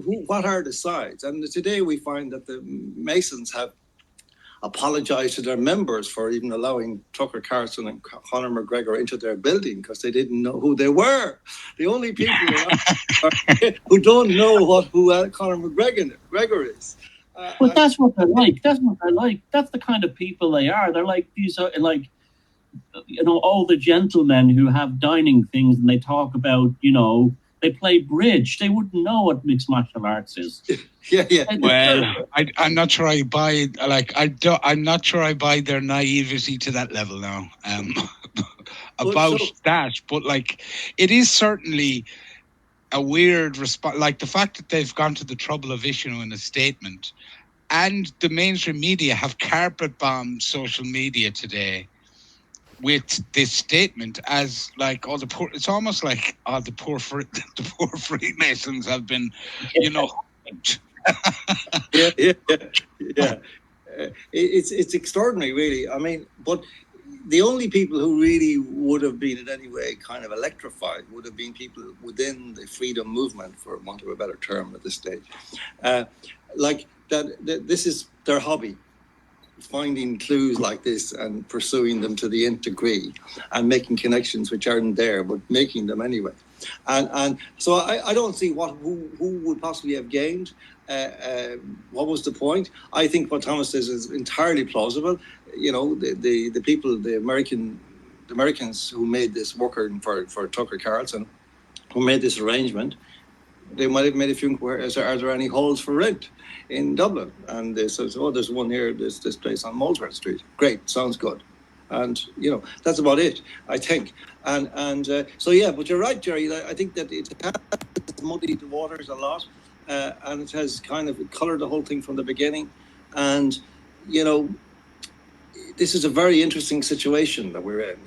what are the sides? And today we find that the Masons have apologized to their members for even allowing Tucker Carlson and Conor McGregor into their building because they didn't know who they were. The only people who don't know who Conor McGregor is. But that's what they're like. That's what they're like. That's the kind of people they are. They're like these, like, you know, all the gentlemen who have dining things and they talk about, you know, they play bridge. They wouldn't know what mixed martial arts is. Yeah. Well, I'm not sure I buy. Like, I'm not sure I buy their naivety to that level now. About that, but like, it is certainly a weird response. Like the fact that they've gone to the trouble of issuing a statement, and the mainstream media have carpet bombed social media today with this statement as like, oh, the poor. It's almost like, oh, the poor Freemasons have been, you know. Yeah. It's extraordinary, really. I mean, but the only people who really would have been in any way kind of electrified would have been people within the freedom movement, for want of a better term at this stage. Like that this is their hobby, finding clues like this and pursuing them to the nth degree and making connections which aren't there, but making them anyway. And so I don't see who would possibly have gained. What was the point? I think what Thomas says is entirely plausible. You know, the people, the Americans who made this worker for Tucker Carlson, who made this arrangement, they might have made a few inquiries. Are there any halls for rent in Dublin? And they said, oh, there's one here, this place on Molesworth Street. Great, sounds good. And, you know, that's about it, I think. And so, yeah, but you're right, Jerry. I think that it has muddied the waters a lot. And it has kind of coloured the whole thing from the beginning. And, you know, this is a very interesting situation that we're in.